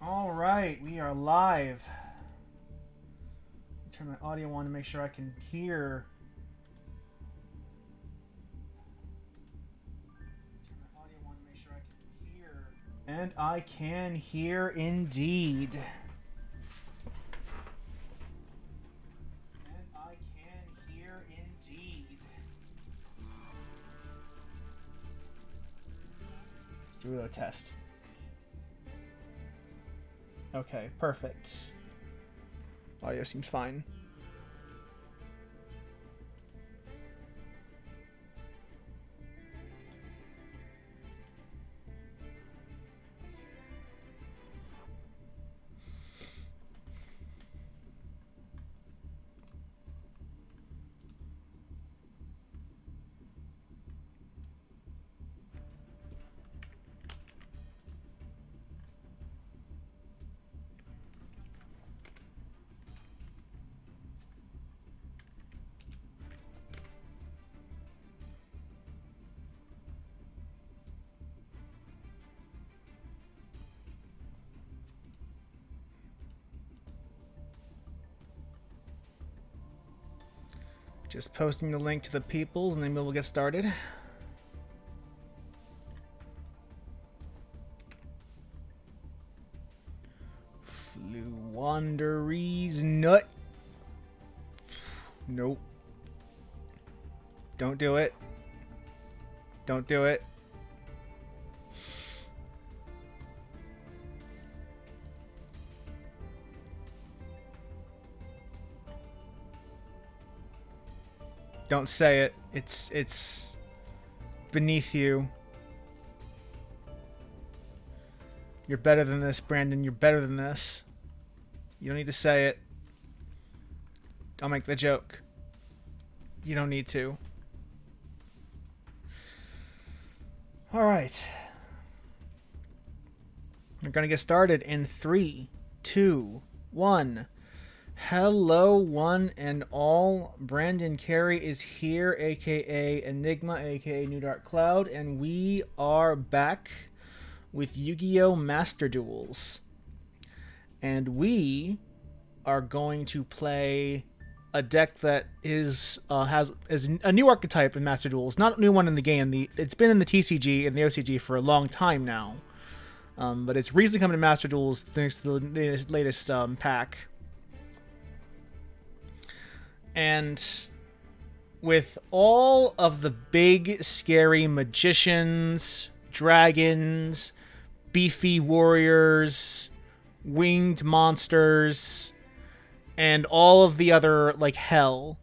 All right, we are live. Turn my audio on to make sure I can hear. Turn my audio on to make sure I can hear. And I can hear indeed. And I can hear indeed. Let's do a test. Okay, perfect. Audio seems fine. Just posting the link to the peoples and then we'll get started. Floowandereeze Nu. Nope. Don't do it. Don't do it. Don't say it. It's beneath you. You're better than this, Brandon. You're better than this. You don't need to say it. I'll make the joke. You don't need to. Alright. We're gonna get started in 3, 2, 1. Hello, one and all. Brandon Carey is here, aka Enigma, aka New Dark Cloud, and we are back with Yu-Gi-Oh! Master Duels. And we are going to play a deck that is a new archetype in Master Duels. Not a new one in the game. It's been in the TCG and the OCG for a long time now. But it's recently come to Master Duels thanks to the latest pack. And with all of the big, scary magicians, dragons, beefy warriors, winged monsters, and all of the other, like, hell,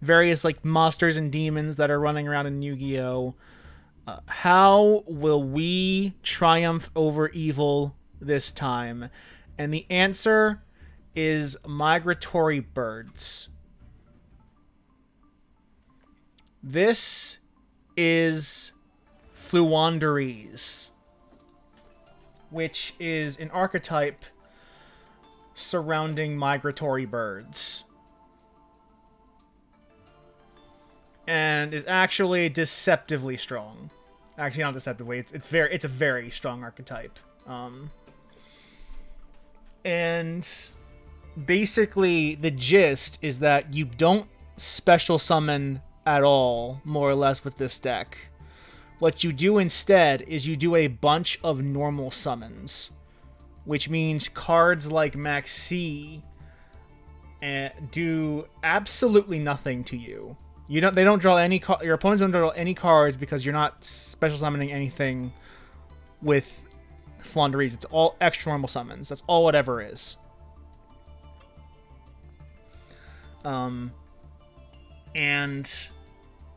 various, like, monsters and demons that are running around in Yu-Gi-Oh! How will we triumph over evil this time? And the answer is migratory birds. This is Floowandereeze, which is an archetype surrounding migratory birds. And is actually deceptively strong. Actually, not deceptively. It's a very strong archetype. And basically, the gist is that you don't special summon at all, more or less, with this deck. What you do instead is you do a bunch of normal summons, which means cards like Maxi do absolutely nothing to you. They don't draw any. Your opponents don't draw any cards because you're not special summoning anything with Floowandereeze. It's all extra normal summons. That's all it ever is. And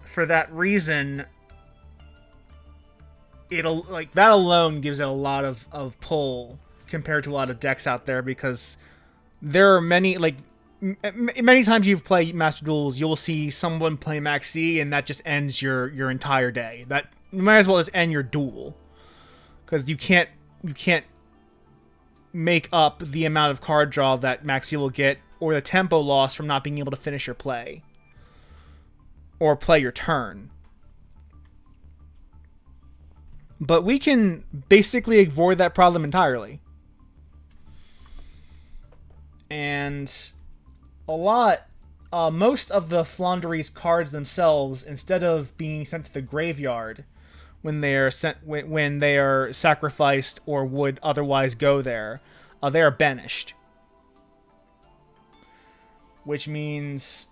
for that reason, that alone gives it a lot of pull compared to a lot of decks out there, because there are many, many times you've played Master Duels, you'll see someone play Maxi and that just ends your entire day. That you might as well just end your duel, because you can't make up the amount of card draw that Maxi will get, or the tempo loss from not being able to finish your play or play your turn. But we can basically avoid that problem entirely. And most of the Floowandereeze cards themselves, instead of being sent to the graveyard when they are sacrificed or would otherwise go there, they are banished. Which is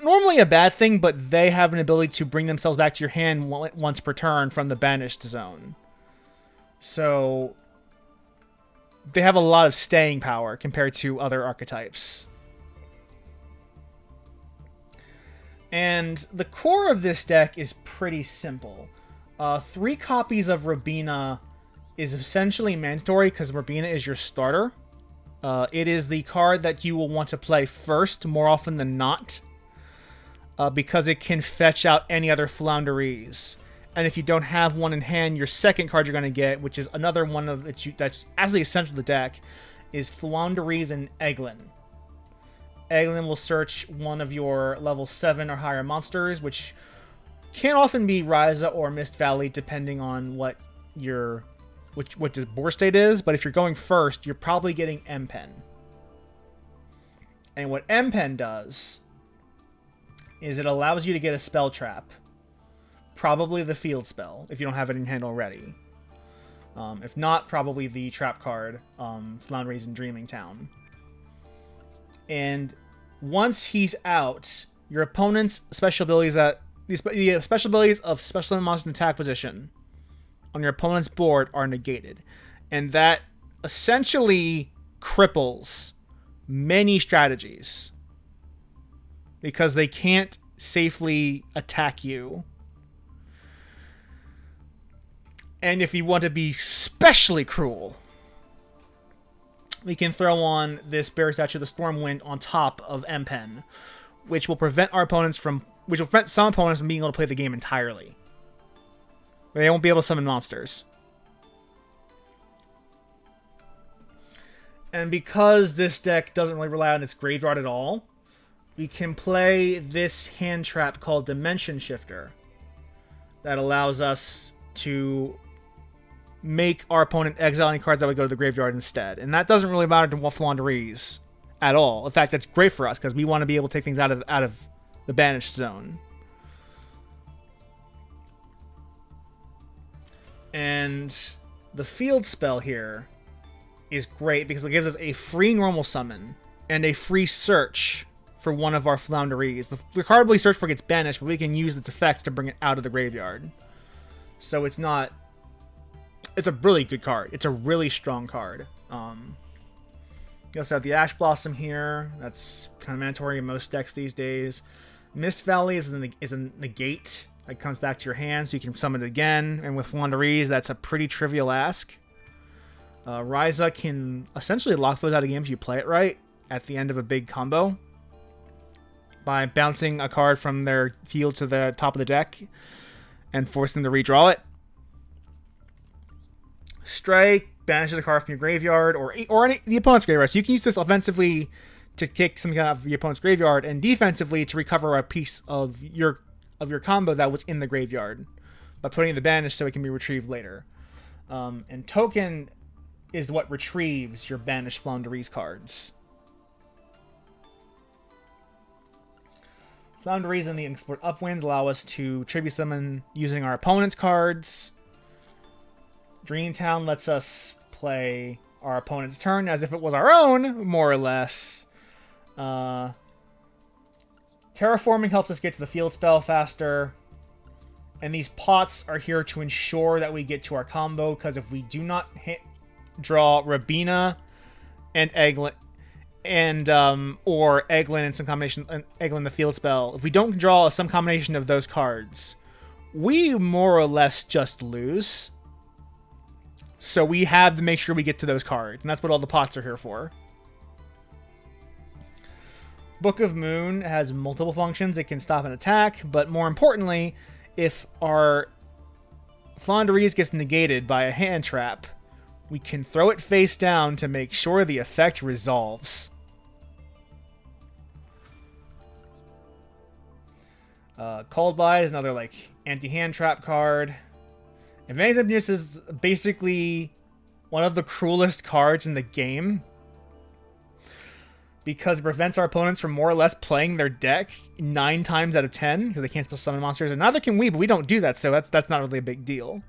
normally a bad thing, but they have an ability to bring themselves back to your hand once per turn from the banished zone. So they have a lot of staying power compared to other archetypes. And the core of this deck is pretty simple. 3 copies of Rabina is essentially mandatory because Rabina is your starter. It is the card that you will want to play first more often than not, because it can fetch out any other Floowandereeze. And if you don't have one in hand, your second card you're going to get, which is another one of that's actually essential to the deck, is Floowandereeze and Eldlich. Eldlich will search one of your level 7 or higher monsters, which can often be Ryza or Mist Valley, depending on what your board state is. But if you're going first, you're probably getting M-Pen. And what M-Pen does is it allows you to get a spell trap. Probably the field spell, if you don't have it in hand already. If not, probably the trap card, Floowandereeze and Dreaming Town. And once he's out, your opponent's special abilities the special abilities of special monsters in attack position on your opponent's board are negated. And that essentially cripples many strategies, because they can't safely attack you. And if you want to be especially cruel, we can throw on this Bear Statue of the Stormwind on top of M-Pen, which will prevent some opponents from being able to play the game entirely. They won't be able to summon monsters. And because this deck doesn't really rely on its graveyard at all, we can play this hand trap called Dimension Shifter that allows us to make our opponent exile any cards that would go to the graveyard instead. And that doesn't really matter to Floowandereeze at all. In fact, that's great for us because we want to be able to take things out of the banished zone. And the field spell here is great because it gives us a free normal summon and a free search for one of our Floowandereeze. The card we search for gets banished, but we can use its effects to bring it out of the graveyard. So it's a really good card. It's a really strong card. You also have the Ash Blossom here. That's kind of mandatory in most decks these days. Mist Valley is a negate. That comes back to your hand, so you can summon it again. And with Floowandereeze, that's a pretty trivial ask. Ryza can essentially lock those out of games if you play it right at the end of a big combo by bouncing a card from their field to the top of the deck and forcing them to redraw it. Strike banishes a card from your graveyard or the opponent's graveyard. So you can use this offensively to kick some kind of your opponent's graveyard, and defensively to recover a piece of your combo that was in the graveyard by putting in the banish so it can be retrieved later. And token is what retrieves your banished Floowandereeze cards. Floowandereeze and the Explored Upwinds allow us to tribute summon using our opponent's cards. Dreamtown lets us play our opponent's turn as if it was our own, more or less. Terraforming helps us get to the field spell faster. And these pots are here to ensure that we get to our combo, because if we do not draw Rabina and Eldlich, or Eldlich and some combination, Eldlich the field spell, if we don't draw some combination of those cards, we more or less just lose. So we have to make sure we get to those cards, and that's what all the pots are here for. Book of Moon has multiple functions. It can stop an attack, but more importantly, if our Floowandereeze gets negated by a hand trap, we can throw it face down to make sure the effect resolves. Called By is another anti-hand trap card. Advanced Abuse is basically one of the cruelest cards in the game. because it prevents our opponents from more or less playing their deck 9 times out of 10 because they can't special summon monsters, and neither can we, but we don't do that, so that's not really a big deal.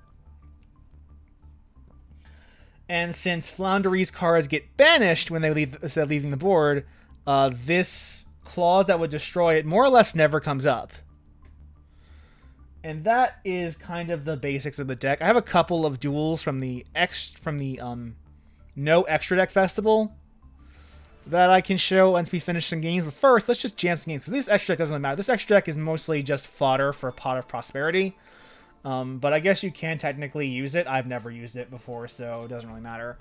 And since Floowandereeze cards get banished when they leave instead of leaving the board, this clause that would destroy it more or less never comes up. And that is kind of the basics of the deck. I have a couple of duels from the No Extra Deck Festival that I can show once we finish some games. But first, let's just jam some games, because this extra deck doesn't really matter. This extra deck is mostly just fodder for Pot of Prosperity. But I guess you can technically use it. I've never used it before, so it doesn't really matter.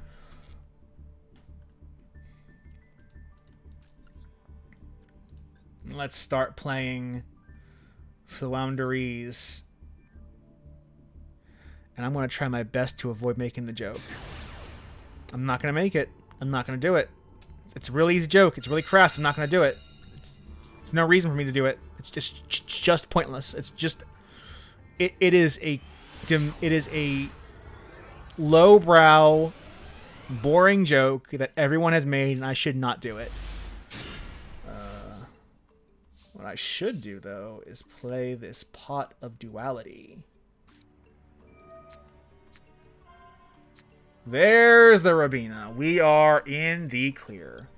Let's start playing Floowandereeze. And I'm going to try my best to avoid making the joke. I'm not going to make it. I'm not going to do it. It's a really easy joke. It's really crass. I'm not going to do it. It's no reason for me to do it. It's just pointless. It's just... It is a lowbrow, boring joke that everyone has made, and I should not do it. What I should do, though, is play this Pot of Duality. There's the Rabina. We are in the clear.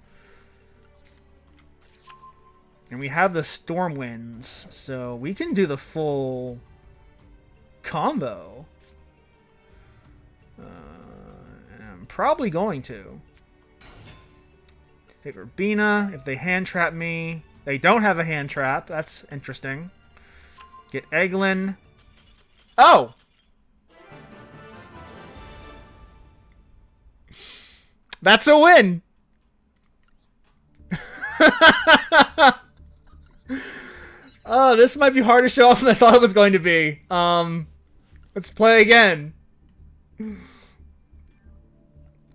And we have the Stormwinds, so we can do the full combo. And I'm probably going to. Take Rabina. If they hand trap me... They don't have a hand trap. That's interesting. Get Eglin. Oh! That's a win! Oh, this might be harder to show off than I thought it was going to be. Let's play again.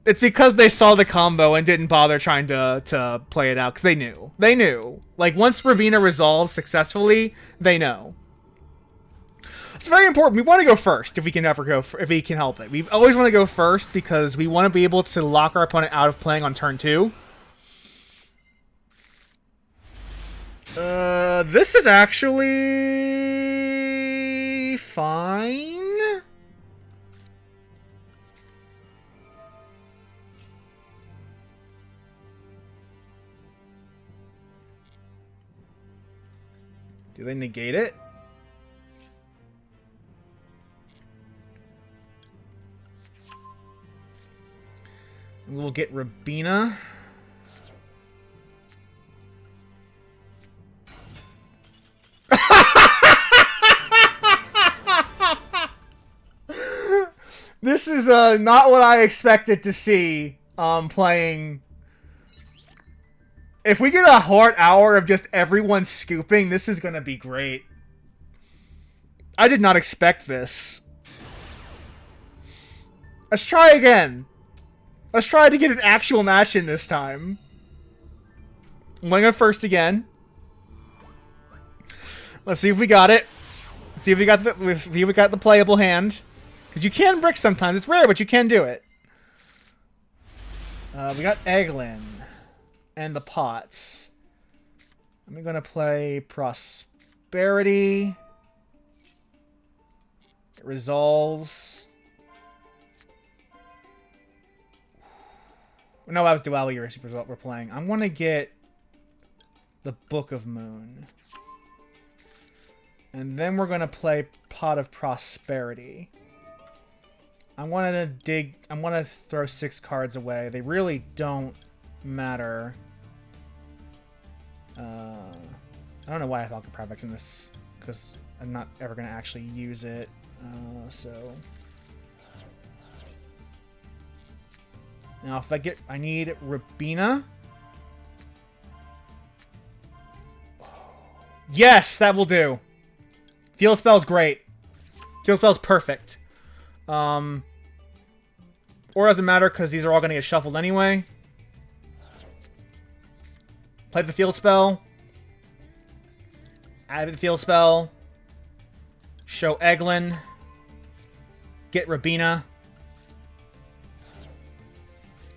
It's because they saw the combo and didn't bother trying to play it out, because they knew. They knew. Like, once Rabina resolves successfully, they know. It's very important. We want to go first if we can if we can help it. We always want to go first because we want to be able to lock our opponent out of playing on turn 2. This is actually fine. Do they negate it? We'll get Rabina. This is not what I expected to see playing. If we get a hard hour of just everyone scooping, this is going to be great. I did not expect this. Let's try again. Let's try to get an actual match in this time. I'm going to go first again. Let's see if we got it. Let's see if we got the playable hand. Because you can brick sometimes. It's rare, but you can do it. We got Eglin. And the pots. I'm going to play Prosperity. It resolves. No, that was Duel is what we're playing. I'm going to get the Book of Moon. And then we're going to play Pot of Prosperity. I want to throw 6 cards away. They really don't matter. I don't know why I thought the Privex in this, because I'm not ever going to actually use it. So now if I need Rabina. Yes, that will do. Field Spell's great. Field Spell's perfect. Or doesn't matter because these are all going to get shuffled anyway. Play the Field Spell. Add the Field Spell. Show Eglin. Get Rabina.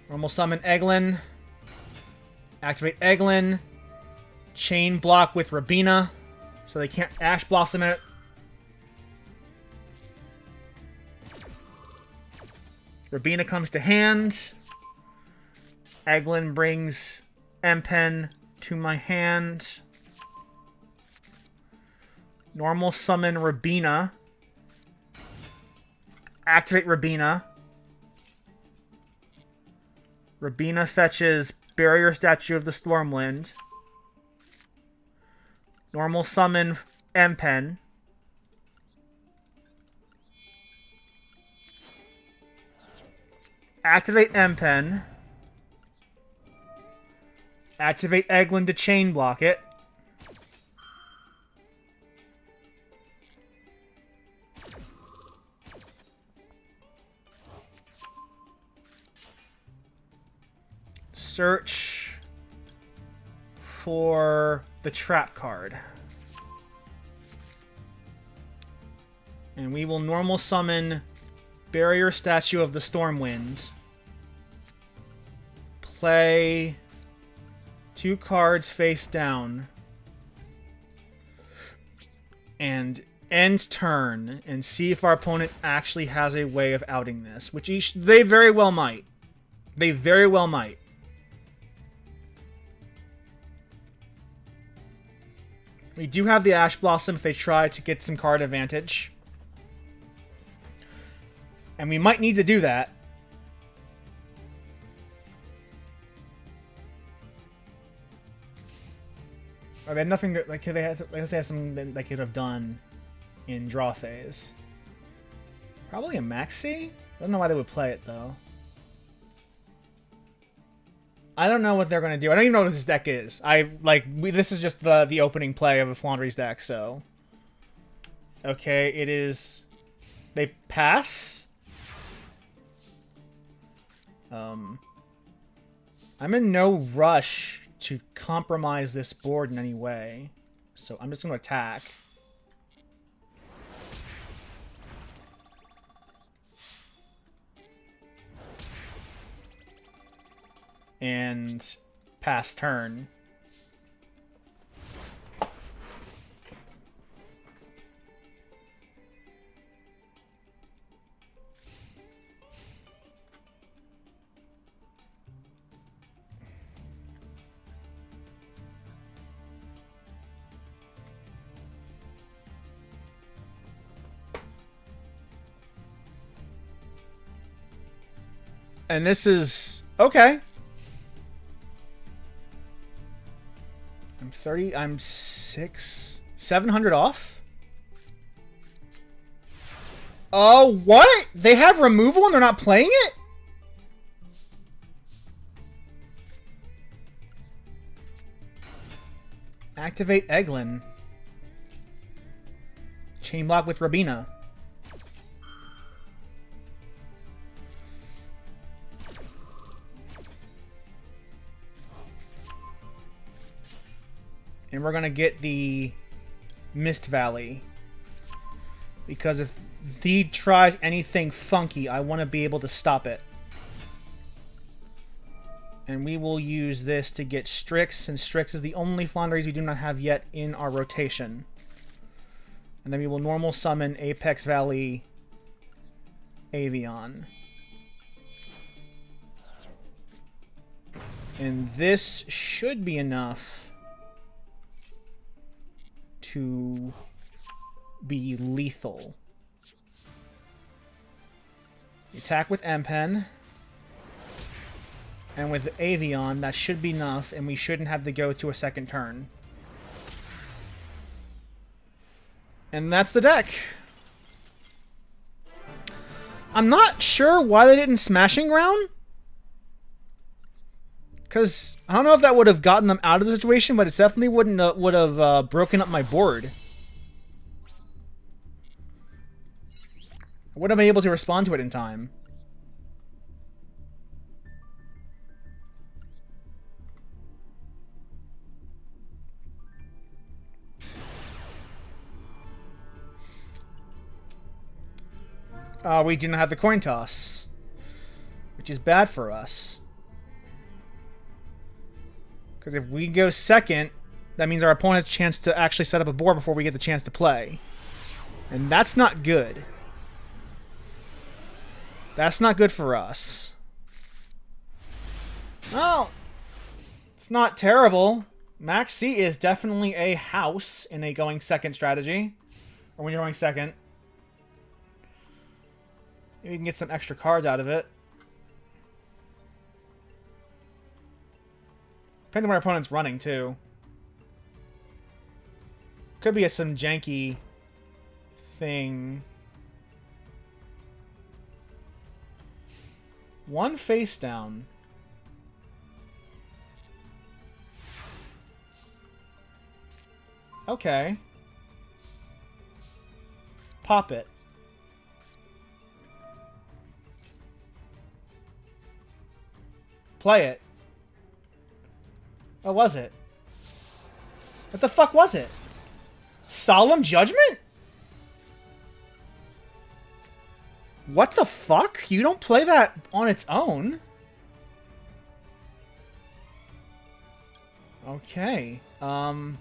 Normal summon Eglin. Activate Eglin. Chain block with Rabina, so they can't Ash Blossom it. Rabina comes to hand. Eglin brings Empen to my hand. Normal summon Rabina. Activate Rabina. Rabina fetches Barrier Statue of the Stormwind. Normal summon Empen. Activate Empen. Activate Eglin to chain block it. Search for the trap card. And we will normal summon Barrier Statue of the Stormwind. Play 2 cards face down. And end turn and see if our opponent actually has a way of outing this. Which they very well might. They very well might. We do have the Ash Blossom if they try to get some card advantage. And we might need to do that. Or they had nothing to, like, they had something that they could have done in draw phase. Probably a Maxi? I don't know why they would play it, though. I don't know what they're going to do. I don't even know what this deck is. This is just the opening play of a Floowandereeze deck, so... Okay, it is... They pass? I'm in no rush to compromise this board in any way, so I'm just going to attack. And pass turn. And this is okay. I'm 700 off? Oh, what? They have removal and they're not playing it? Activate Eglin. Chain block with Rabina. And we're going to get the Mist Valley. Because if he tries anything funky, I want to be able to stop it. And we will use this to get Strix. And Strix is the only Floowandereeze we do not have yet in our rotation. And then we will normal summon Apex Valley Avian. And this should be enough to be lethal. Attack with Empen. And with Avian, that should be enough, and we shouldn't have to go to a second turn. And that's the deck. I'm not sure why they didn't Smashing Ground. Because I don't know if that would have gotten them out of the situation, but it definitely would have broken up my board. I wouldn't have been able to respond to it in time. We do not have the coin toss, which is bad for us. Because if we go second, that means our opponent has a chance to actually set up a board before we get the chance to play. And that's not good. That's not good for us. Well, it's not terrible. Max C is definitely a house in a going second strategy. Or when you're going second. Maybe we can get some extra cards out of it. Depends on where our opponent's running, too. Could be some janky thing. One face down. Okay. Pop it. Play it. What was it? What the fuck was it? Solemn Judgment? What the fuck? You don't play that on its own. Okay. Not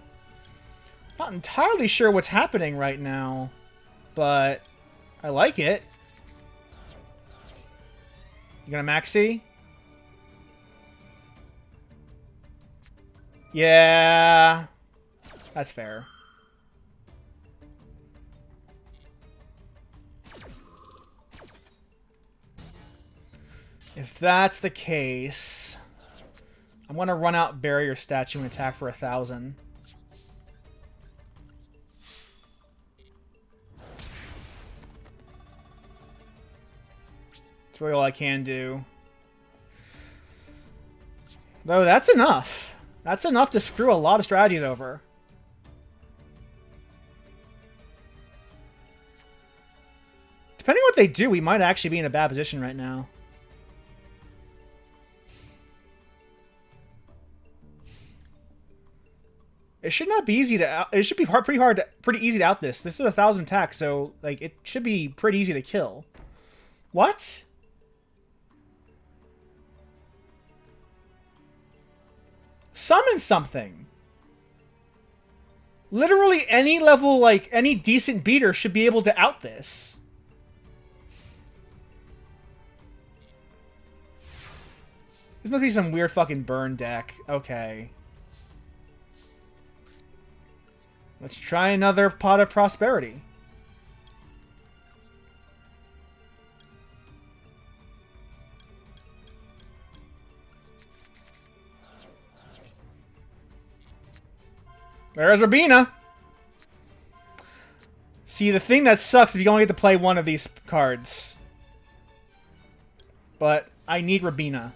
entirely sure what's happening right now, but I like it. You gonna maxi? Yeah. That's fair. If that's the case, I'm going to run out Barrier Statue and attack for 1,000. That's really all I can do. Though that's enough. That's enough to screw a lot of strategies over. Depending on what they do, we might actually be in a bad position right now. It should not be easy to. It should be pretty easy to out this. This is 1,000 attack, so like it should be pretty easy to kill. What? Summon something. Literally any level, like any decent beater should be able to out this. This must be some weird fucking burn deck. Okay. Let's try another Pot of Prosperity. There's Rabina. See, the thing that sucks is you only get to play one of these cards. But I need Rabina.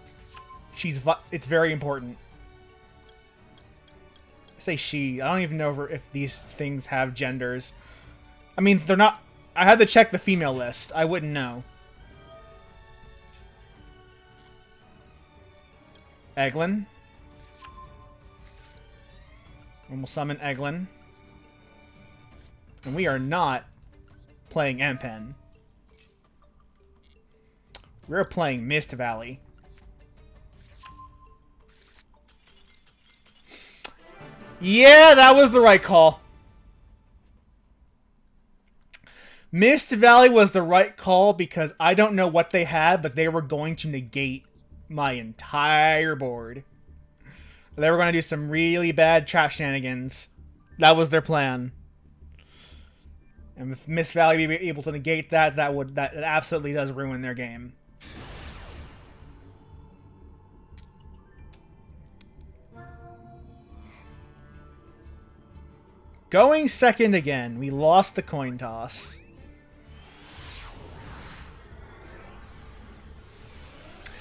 It's very important. I say she. I don't even know if these things have genders. I mean, they're not... I had to check the female list. I wouldn't know. Eglin. And we'll summon Eglin. And we are not playing Empen. We're playing Mist Valley. Yeah, that was the right call. Mist Valley was the right call because I don't know what they had, but they were going to negate my entire board. They were going to do some really bad trap shenanigans. That was their plan. And if Mist Valley be able to negate that, that absolutely does ruin their game. Going second again. We lost the coin toss.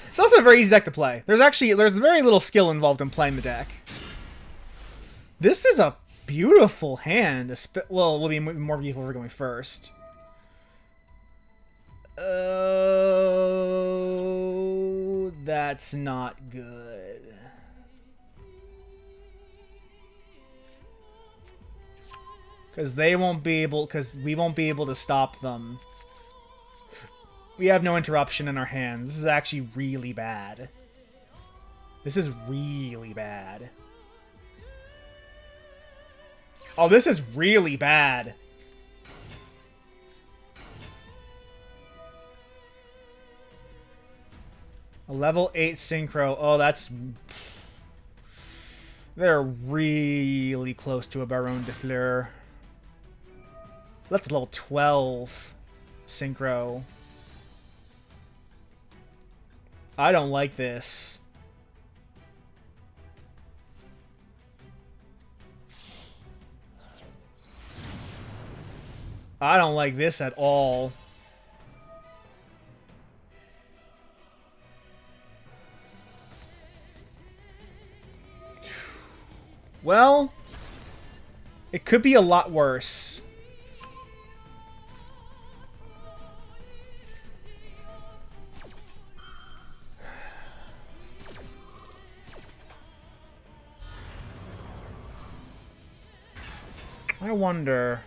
It's also a very easy deck to play. There's very little skill involved in playing the deck. This is a beautiful hand. Well, it will be more beautiful if we're going first. Oh, that's not good. Because we won't be able to stop them. We have no interruption in our hands. This is actually really bad. This is really bad. Oh, this is really bad. A level 8 synchro. Oh, that's... They're really close to a Baron de Fleur. That's level 12 synchro. I don't like this. I don't like this at all. Well, it could be a lot worse. I wonder...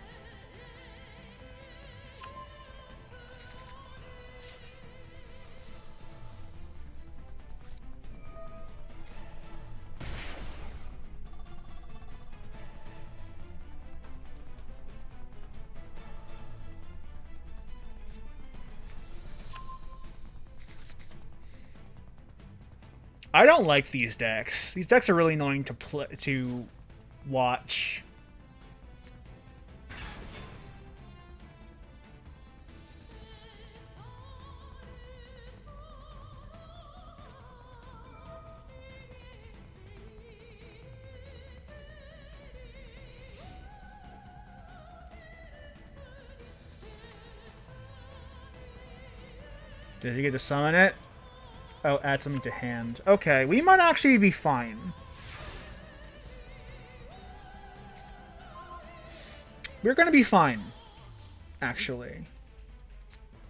I don't like these decks. These decks are really annoying to watch. Did you get to summon it? Oh, add something to hand. Okay, we might actually be fine. We're gonna be fine, actually.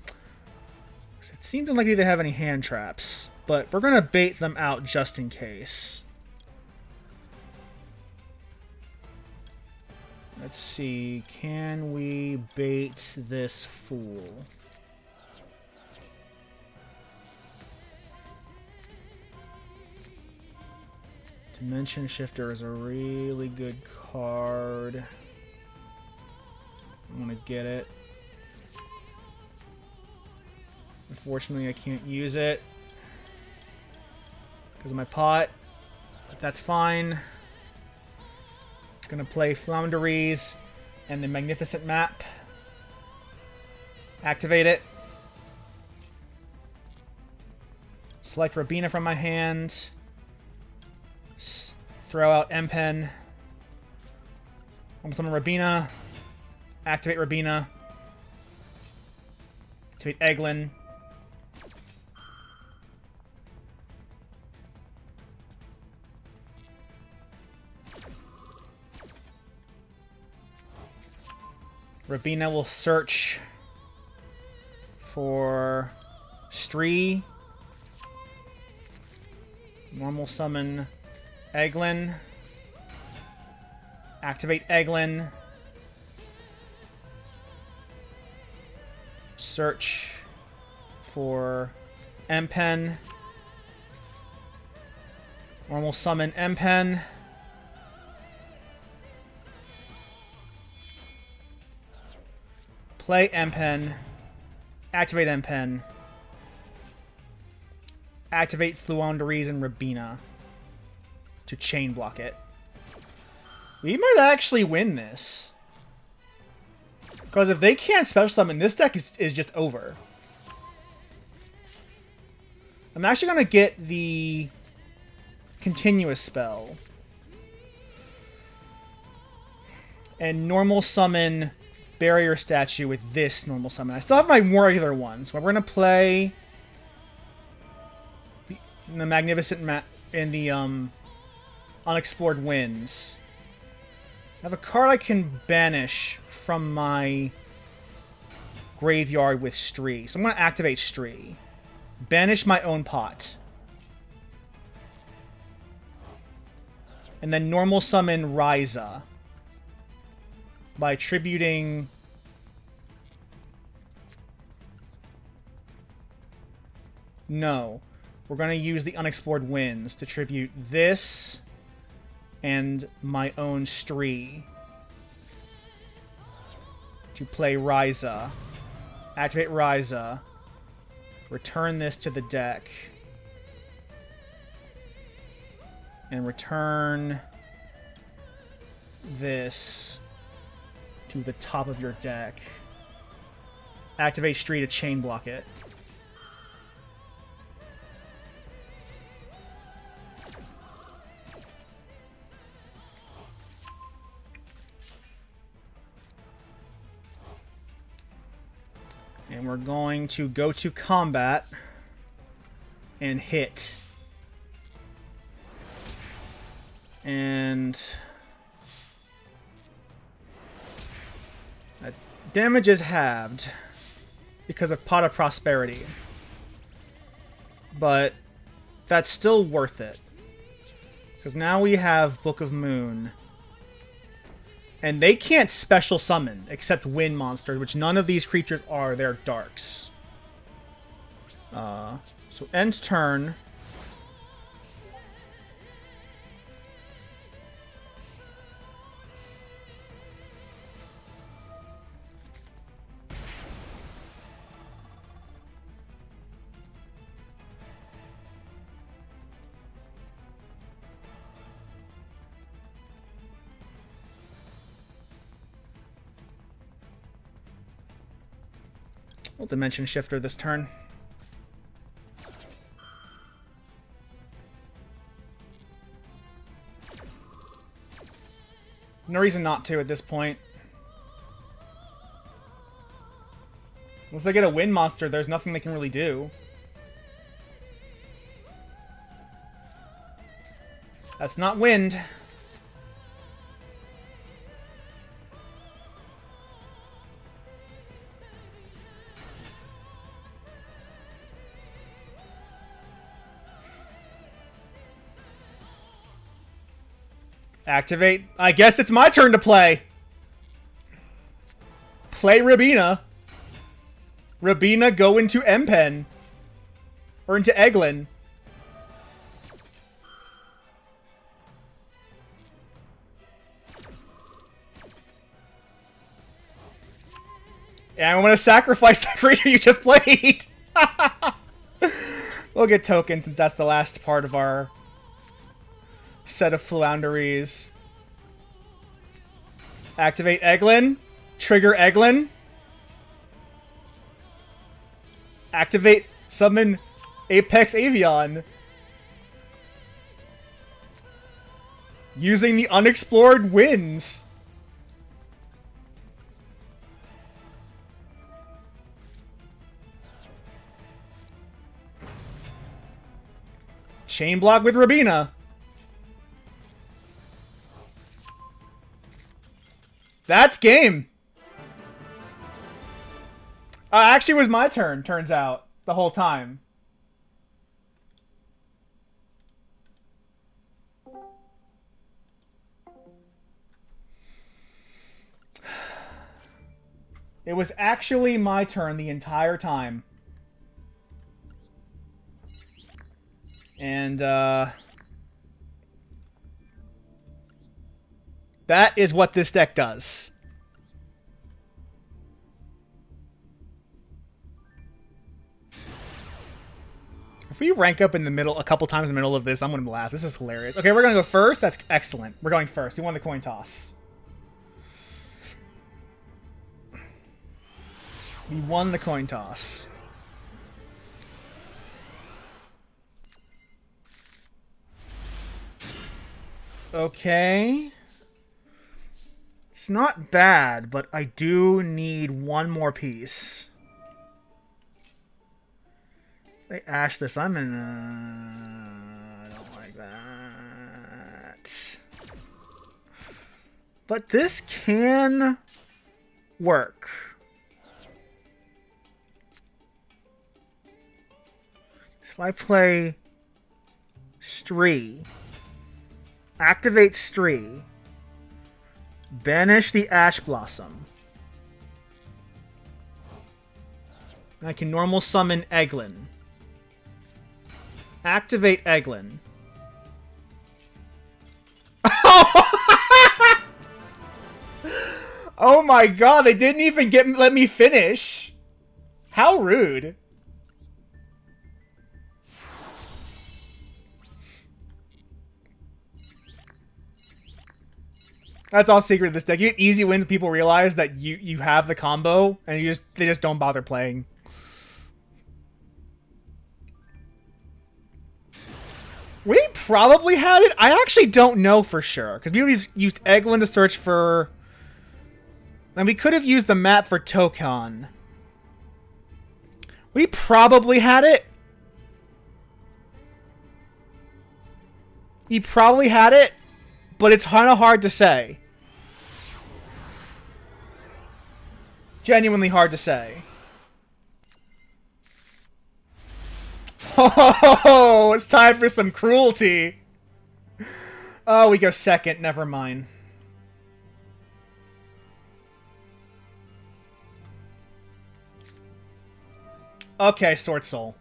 It seems unlikely they have any hand traps, but we're gonna bait them out just in case. Let's see, can we bait this fool? Dimension Shifter is a really good card. I want to get it. Unfortunately, I can't use it because of my pot, but that's fine. Gonna play Floowandereeze and the Magnificent Map. Activate it. Select Rabina from my hand. Throw out M-Pen. Summon Rabina. Activate Rabina. Activate Eglin. Rabina will search for Stree. Normal summon Eglin. Activate Eglin. Search for M-Pen. Normal summon M-Pen. Play M-Pen. Activate M-Pen. Activate Floowandereeze and Rabina to chain block it. We might actually win this. Because if they can't special summon, this deck is just over. I'm actually going to get the continuous spell. And normal summon barrier statue with this normal summon. I still have my more regular ones. So we're going to play the Magnificent Map in the Unexplored Winds. I have a card I can banish from my graveyard with Stree. So I'm going to activate Stree. Banish my own pot. And then normal summon Ryza by tributing No. We're going to use the Unexplored Winds to tribute this and my own Stree. to play Ryza. Activate Ryza. Return this to the deck. And return this to the top of your deck. Activate Street to chain block it. And we're going to go to combat and hit. And that damage is halved because of Pot of Prosperity. But that's still worth it. Because now we have Book of Moon. And they can't special summon except wind monsters, which none of these creatures are. They're darks. So end turn. We'll Dimension Shifter this turn. No reason not to at this point. Once they get a wind monster, there's nothing they can really do. That's not wind. Activate. I guess it's my turn to play. Play Rabina. Rabina, go into M-Pen. Or into Eglin. And I'm going to sacrifice that creature you just played. We'll get tokens since that's the last part of our set of Floowandereeze. Activate Eglin. Trigger Eglin. Activate, summon Apex Avian. Using the unexplored winds. Chain block with Rabina. That's game. Actually, it was my turn, turns out, the whole time. It was actually my turn the entire time. And, that is what this deck does. If we rank up in the middle, a couple times in the middle of this, I'm going to laugh. This is hilarious. Okay, we're going to go first. That's excellent. We're going first. We won the coin toss. We won the coin toss. Okay. It's not bad, but I do need one more piece. They ash this. I'm in. I don't like that. But this can work. If I play Stree, activate Stree, banish the Ash Blossom. I can normal summon Eglin. Activate Eglin. Oh my god, they didn't even let me finish. How rude. That's all secret of this deck. You get easy wins when people realize that you have the combo and they just don't bother playing. We probably had it. I actually don't know for sure because we used Eglin to search for, and we could have used the map for Tokon. We probably had it. You probably had it, but it's kind of hard to say. Genuinely hard to say. Oh, it's time for some cruelty. Oh, we go second. Never mind. Okay, Sword Soul.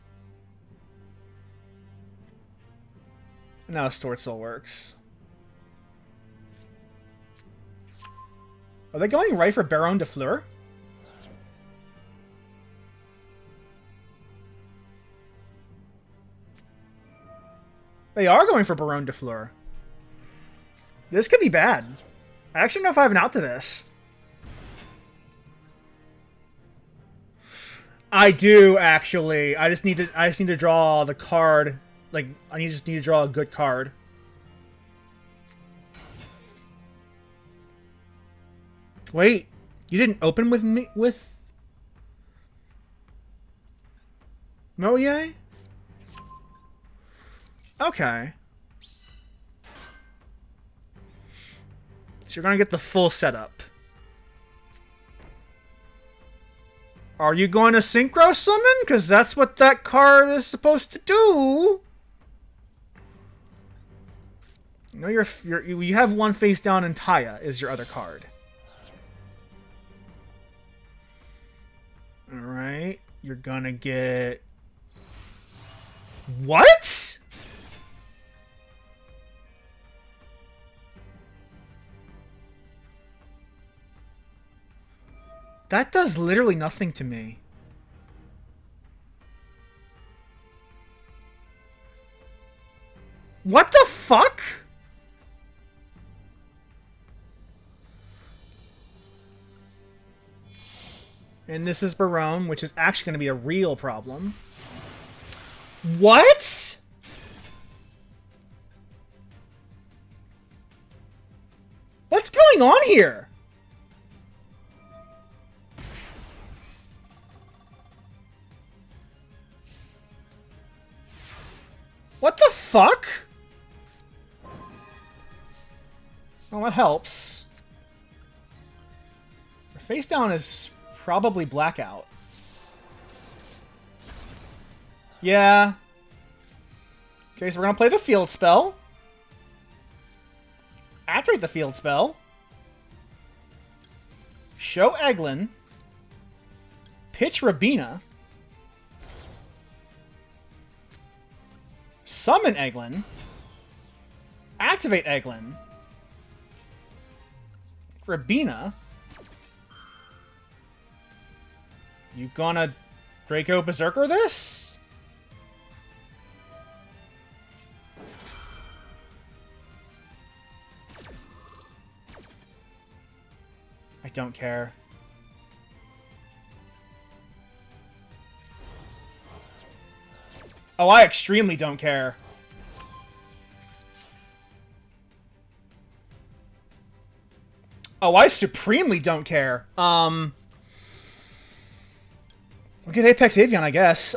Now Sword Soul works. Are they going right for Baron de Fleur? They are going for Baron de Fleur. This could be bad. I actually don't know if I have an out to this. I do actually. I just need to draw the card. Like just need to draw a good card. Wait, you didn't open with me with Moye? Okay. So you're gonna get the full setup. Are you going to Synchro Summon? Because that's what that card is supposed to do. No, you have one face down, and Taya is your other card. All right, you're gonna get what? That does literally nothing to me. What the fuck? And this is Barone, which is actually going to be a real problem. What? What's going on here? What the fuck? Well, that helps. Her face down is probably Blackout. Yeah. Okay, so we're gonna play the field spell. Activate the field spell. Show Eglin. Pitch Rabina. Summon Eglin. Activate Eglin. Rabina. You gonna Draco Berserker this? I don't care. Oh, I extremely don't care. Oh, I supremely don't care. Look at Apex Avian, I guess.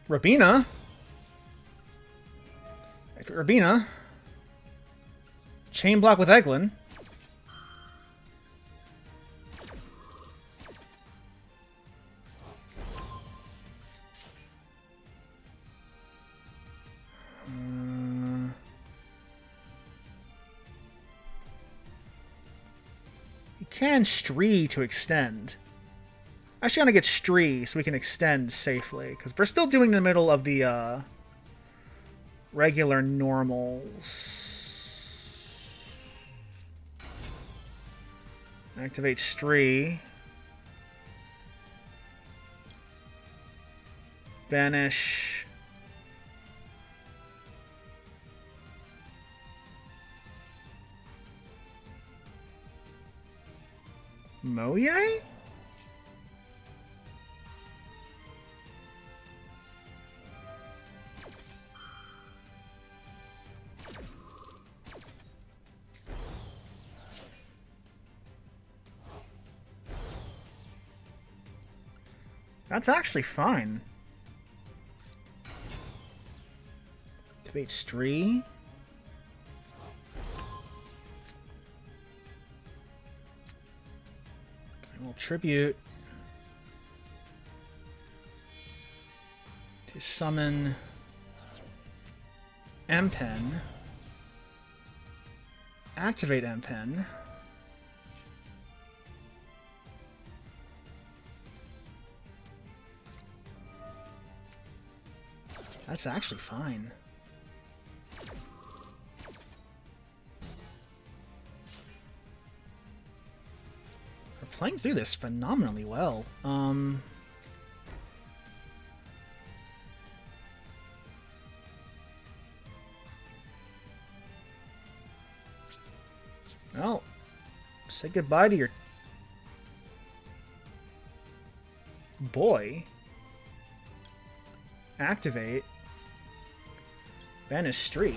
Rabina. Rabina. Chain block with Eglin. Can Stree to extend. Actually, I'm gonna get Stree so we can extend safely, because we're still doing the middle of the regular normals. Activate Stree. Banish. Moye? That's actually fine. Activate Stree. And we'll tribute to summon M-Pen. Activate M-Pen. That's actually fine. We're playing through this phenomenally well. Well, say goodbye to your boy. Activate. Banish Stree.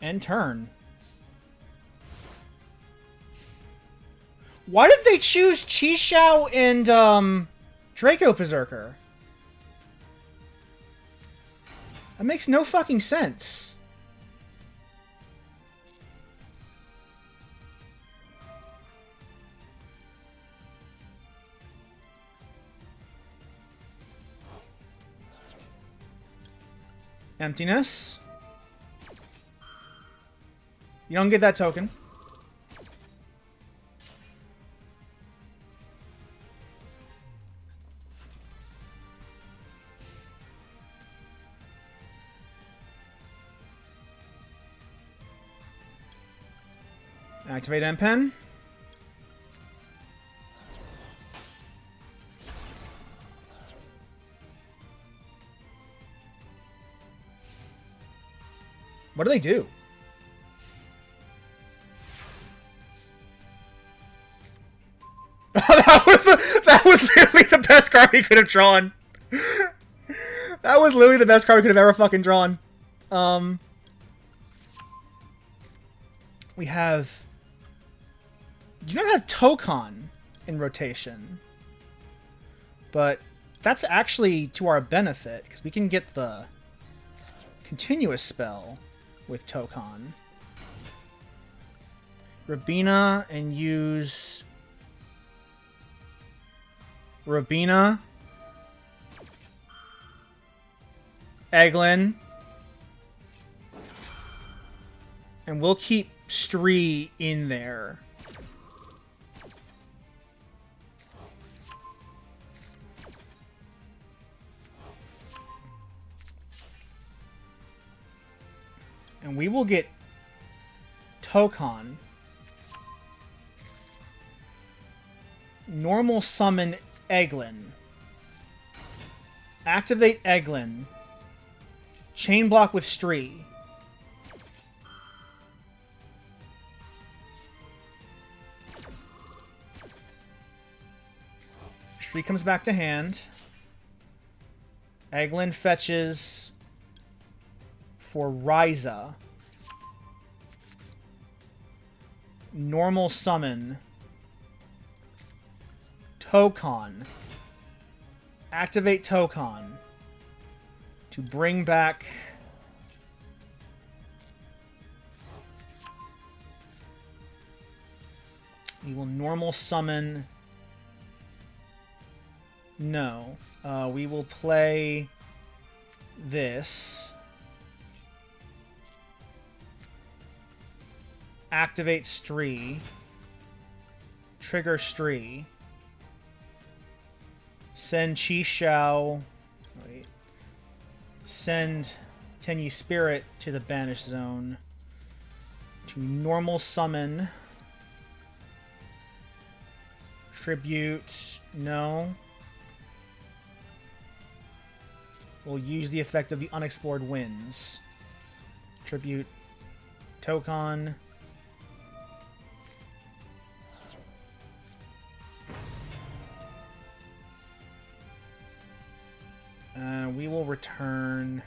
End turn. Why did they choose Chisao and Draco Berserker? That makes no fucking sense. Emptiness. You don't get that token. Activate M-Pen. What do they do? That was literally the best card he could have drawn. That was literally the best card we could have ever fucking drawn. We have... Do not have Tokon in rotation. But that's actually to our benefit, because we can get the continuous spell with Tokon. Rabina and use... Rabina. Eglin. And we'll keep Stree in there. And we will get Tokon. Normal summon Eglin. Activate Eglin. Chain block with Stree. Stree comes back to hand. Eglin fetches for Ryza. Normal summon. Tokon. Activate Tokon to bring back we will normal summon. No. We will play this. activate Stree. Trigger Stree. Send Chi Shao. Wait. Send Tenyi Spirit to the Banish Zone. To normal summon. Tribute. No. We'll use the effect of the Unexplored Winds. Tribute. Tokon. We will return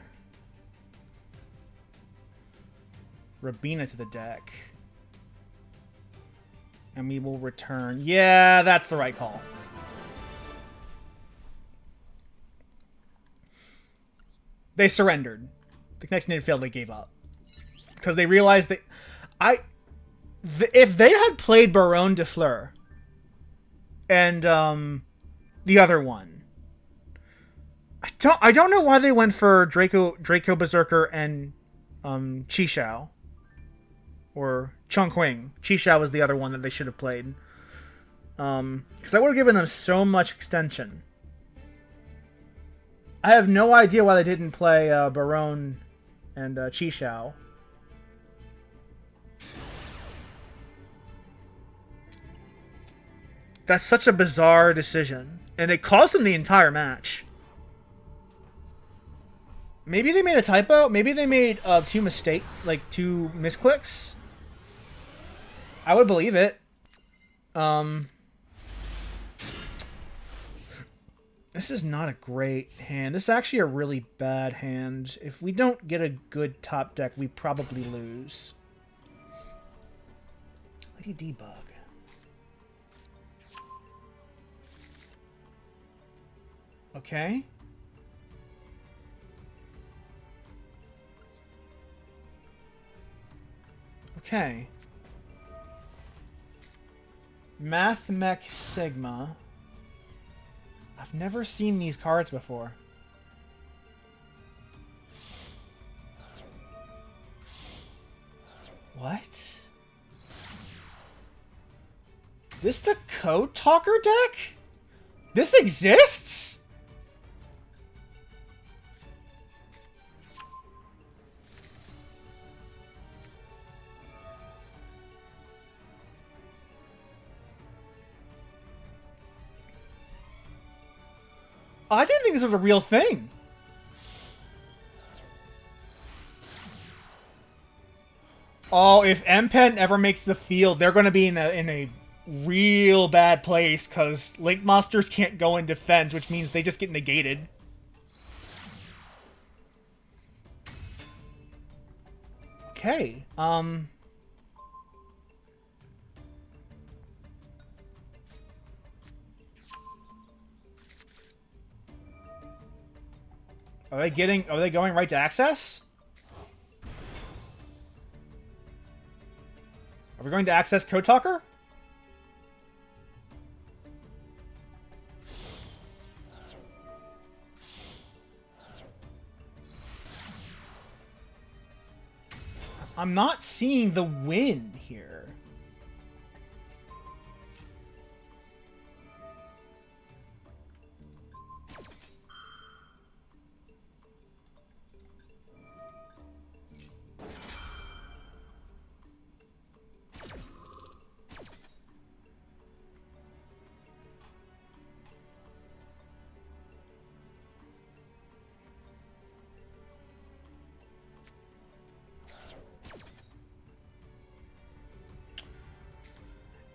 Rabina to the deck. And we will return... Yeah, that's the right call. They surrendered. The connection didn't fail, they gave up. Because they realized that... if they had played Baronne de Fleur and the other one, I don't know why they went for Draco Berserker and Chi Shao. Or Chung Quing. Chi Shao was the other one that they should have played. Because that would have given them so much extension. I have no idea why they didn't play Baronne and Chi Shao. That's such a bizarre decision. And it cost them the entire match. Maybe they made a typo. Maybe they made two misclicks. I would believe it. This is not a great hand. This is actually a really bad hand. If we don't get a good top deck, we probably lose. Lady Debug. Okay. Okay. Math Mech Sigma. I've never seen these cards before. What? This the Code Talker deck? This exists? I didn't think this was a real thing. Oh, if M-Pen ever makes the field, they're going to be in a real bad place, because Link Monsters can't go in defense, which means they just get negated. Okay, Are they going right to access? Are we going to access Code Talker? I'm not seeing the win here.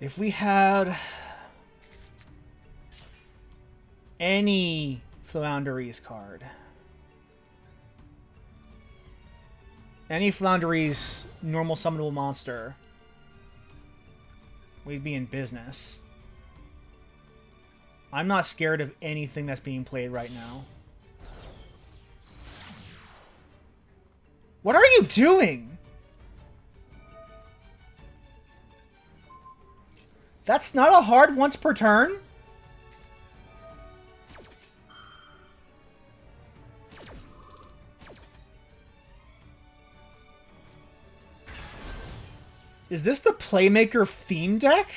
If we had any Floowandereeze card, any Floowandereeze normal summonable monster, we'd be in business. I'm not scared of anything that's being played right now. What are you doing? That's not a hard once per turn? Is this the Playmaker theme deck?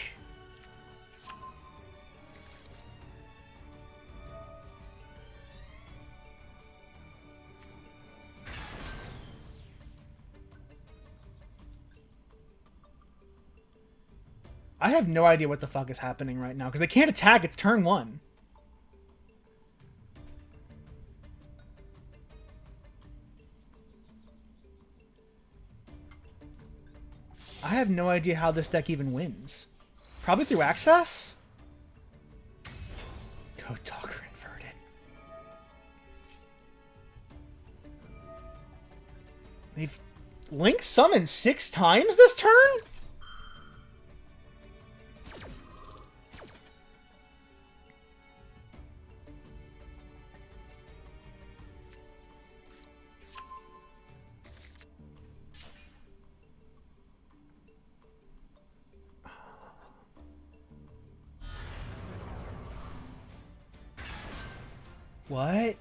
I have no idea what the fuck is happening right now, because they can't attack. It's turn 1. I have no idea how this deck even wins. Probably through access? Code Talker inverted. They've Link summoned 6 times this turn? What?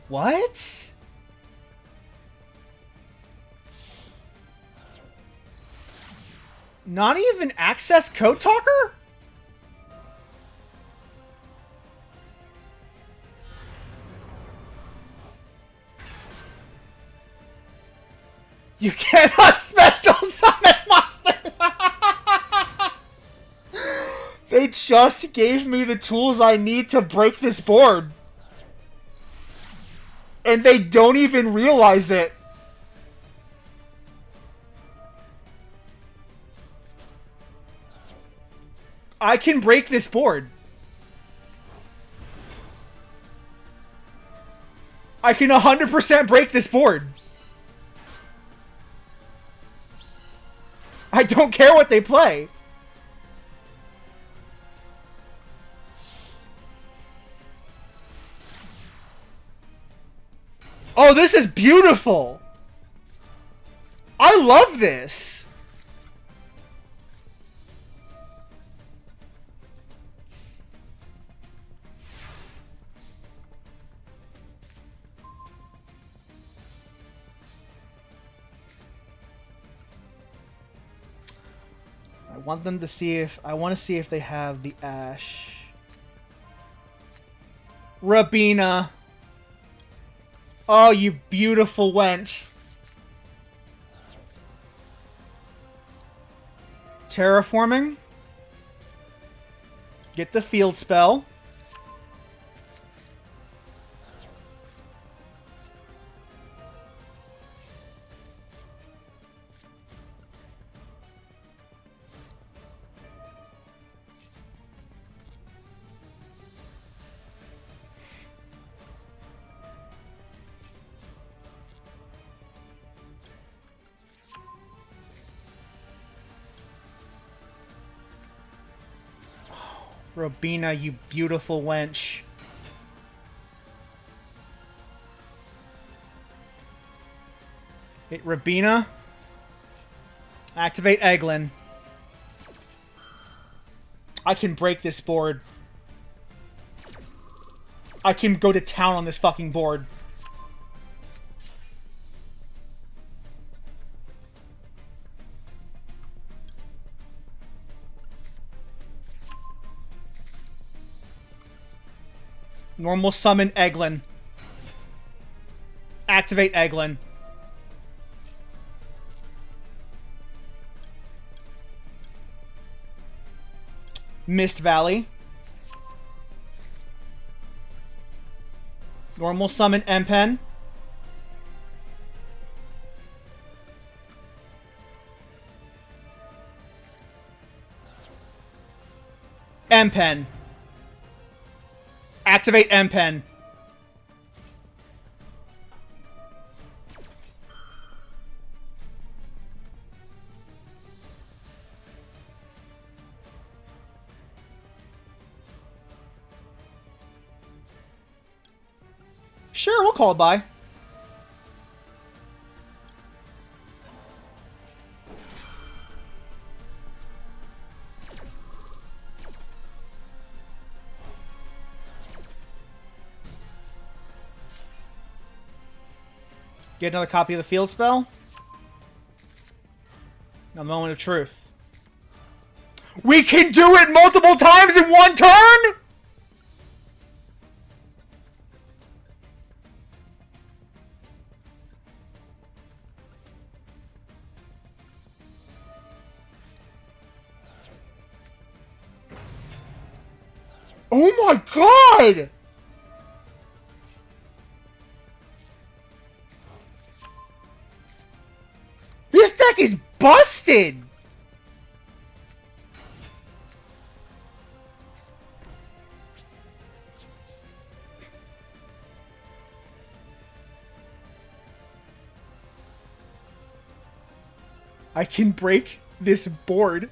What? Not even access Code Talker? You cannot special summon monsters! They just gave me the tools I need to break this board. And they don't even realize it. I can break this board. I can 100% break this board. I don't care what they play. Oh, this is beautiful. I love this. I want them to see if... I want to see if they have the Ash. Rabina. Oh, you beautiful wench. Terraforming. Get the field spell. Robina, you beautiful wench. Hit Rabina. Activate Eglin. I can break this board. I can go to town on this fucking board. Normal summon Eglin. Activate Eglin. Mist Valley. Normal summon Empen. Empen. Activate Empen. Sure, we'll call it by. Get another copy of the field spell. A moment of truth. We can do it multiple times in one turn?! Oh my god! This deck is busted! I can break this board.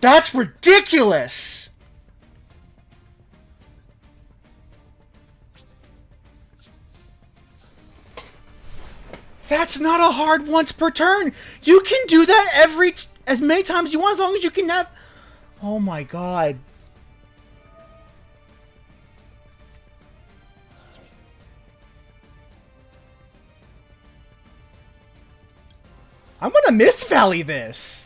That's ridiculous! That's not a hard once per turn! You can do that as many times as you want, as long as you can have... Oh my god. I'm gonna Miss Valley this!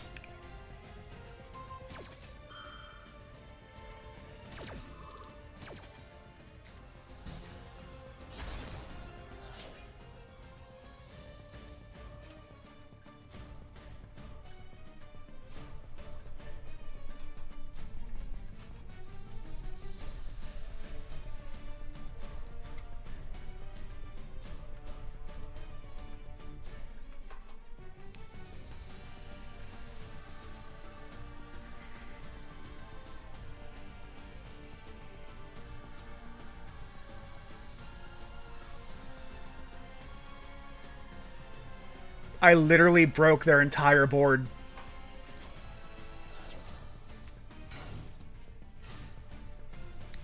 I literally broke their entire board.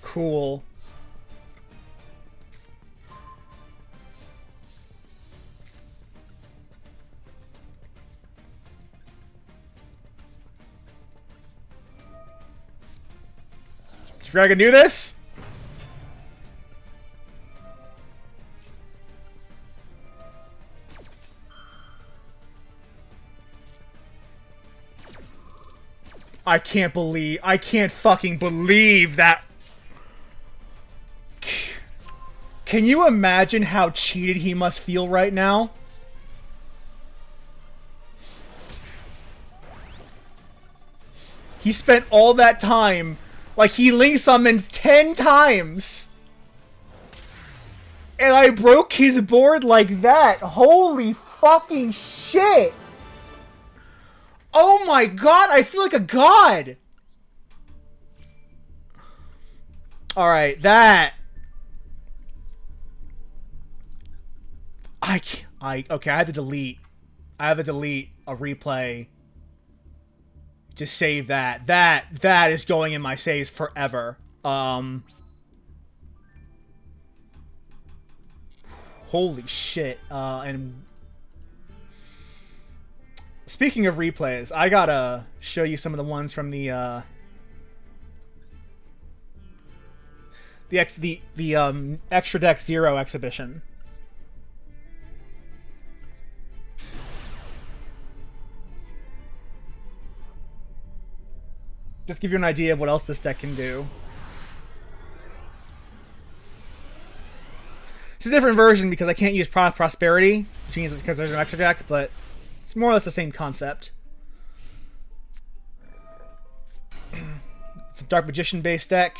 Cool. You forgot I can do this? I can't fucking believe that. Can you imagine how cheated he must feel right now? He spent all that time, like he link summoned 10 times. And I broke his board like that. Holy fucking shit. Oh my god, I feel like a god! Alright, that... Okay, I have to delete. I have to delete a replay. To save that. That is going in my saves forever. Holy shit. And... Speaking of replays, I gotta show you some of the ones from the Extra Deck Zero exhibition. Just give you an idea of what else this deck can do. It's a different version because I can't use Prosperity, which means because there's an Extra Deck, but it's more or less the same concept. It's a Dark Magician-based deck.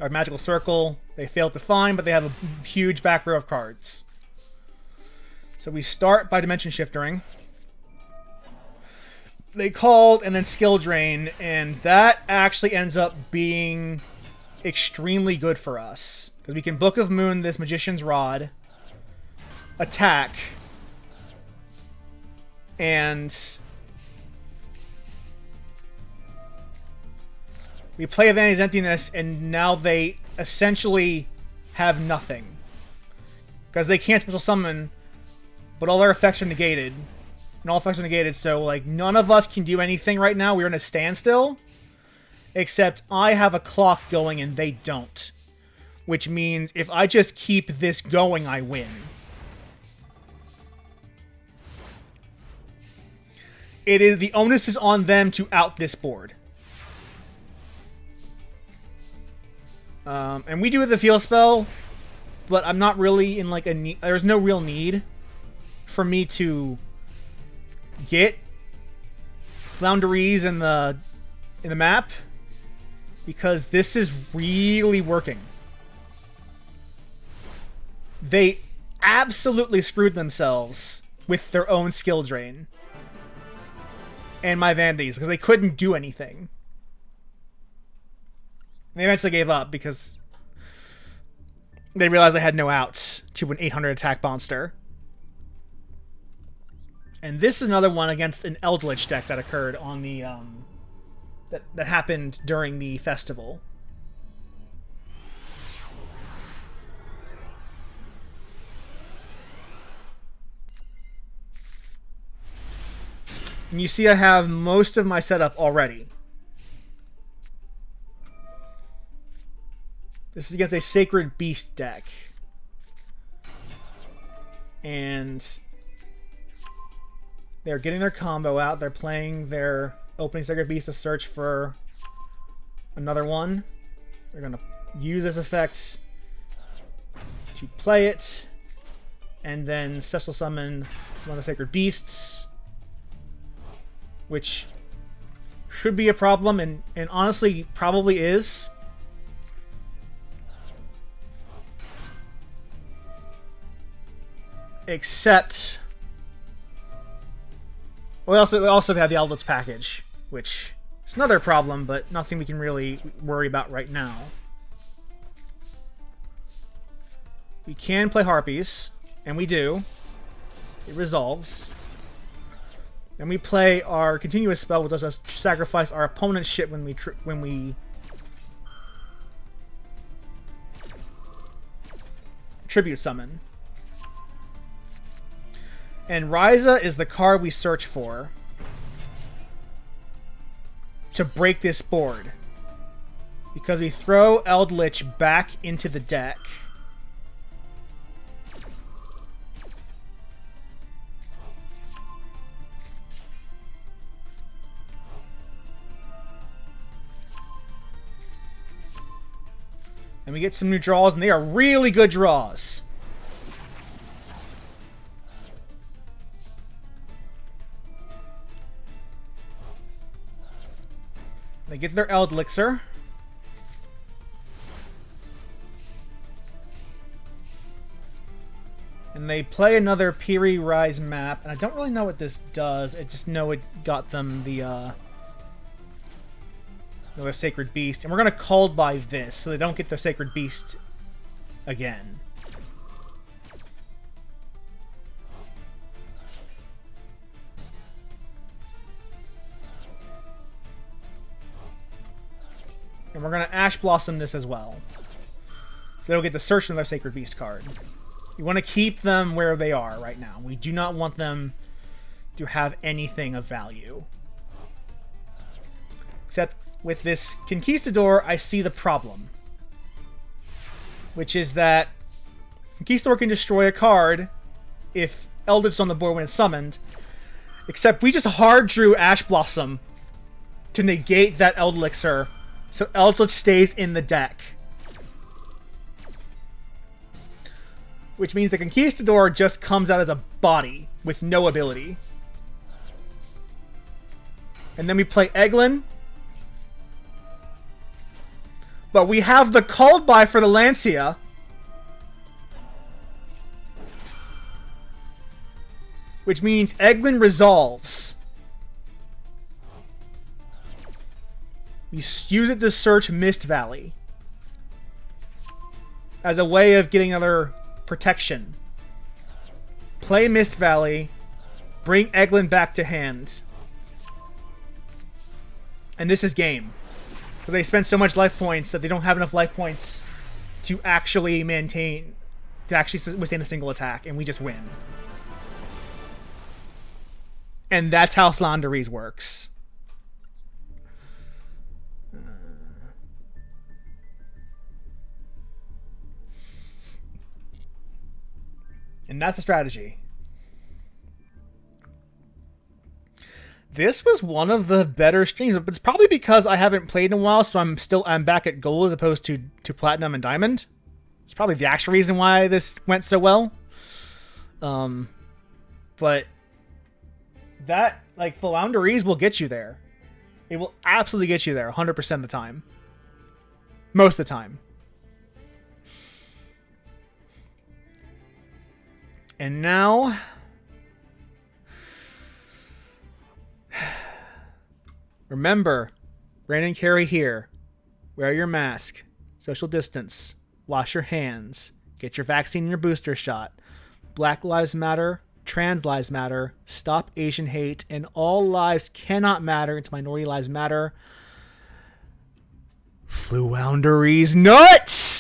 Our Magical Circle, they failed to find, but they have a huge back row of cards. So we start by dimension shiftering. They called and then skill drain, and that actually ends up being extremely good for us. Because we can Book of Moon this Magician's Rod, attack, and we play Vanity's Emptiness, and now they essentially have nothing. Because they can't special summon, but all their effects are negated. And all effects are negated, so like none of us can do anything right now. We're in a standstill. Except I have a clock going and they don't. Which means if I just keep this going, I win. The onus is on them to out this board. And we do with the Feel Spell, but I'm not really in like a need. There's no real need for me to get Floowandereeze in the map, because this is really working. They absolutely screwed themselves with their own skill drain and my vanities, because they couldn't do anything. They eventually gave up because they realized they had no outs to an 800 attack monster. And this is another one against an Eldlich deck that occurred on the that happened during the festival. And you see I have most of my setup already. This is against a Sacred Beast deck. And they're getting their combo out. They're playing their opening Sacred Beast to search for another one. They're going to use this effect to play it. And then special summon one of the Sacred Beasts. Which should be a problem, and honestly probably is. Except, well, they also have the Eldlich package, which is another problem, but nothing we can really worry about right now. We can play Harpies, and we do. It resolves. And we play our continuous spell, which lets us sacrifice our opponent's shit when we tribute summon. And Ryza is the card we search for to break this board, because we throw Eldlich back into the deck. And we get some new draws, and they are really good draws. They get their Eldlich. And they play another Piri Rise map, and I don't really know what this does. I just know it got them the another Sacred Beast, and we're gonna Called by this, so they don't get the Sacred Beast again. And we're gonna Ash Blossom this as well, so they'll get the search another Sacred Beast card. We want to keep them where they are right now. We do not want them to have anything of value. Except with this Conquistador, I see the problem. Which is that Conquistador can destroy a card if Eldritch is on the board when it's summoned. Except we just hard drew Ash Blossom to negate that Eldlich, so Eldritch stays in the deck. Which means the Conquistador just comes out as a body with no ability. And then we play Eglin. But we have the Called by for the Lancia. which means Eglin resolves. You use it to search Mist Valley as a way of getting another protection. Play Mist Valley, bring Eglin back to hand. And this is game. Because they spend so much life points that they don't have enough life points to actually maintain, to actually withstand a single attack, and we just win. And that's how Floowandereeze works. And that's the strategy. This was one of the better streams, but it's probably because I haven't played in a while, so I'm back at gold as opposed to platinum and diamond. It's probably the actual reason why this went so well. But that, like, Floowandereeze will get you there. It will absolutely get you there 100% of the time. Most of the time. And now... remember, Brandon Carey here. Wear your mask. Social distance. Wash your hands. Get your vaccine and your booster shot. Black Lives Matter. Trans Lives Matter. Stop Asian hate. And all lives cannot matter until minority lives matter. Floowandereeze nuts!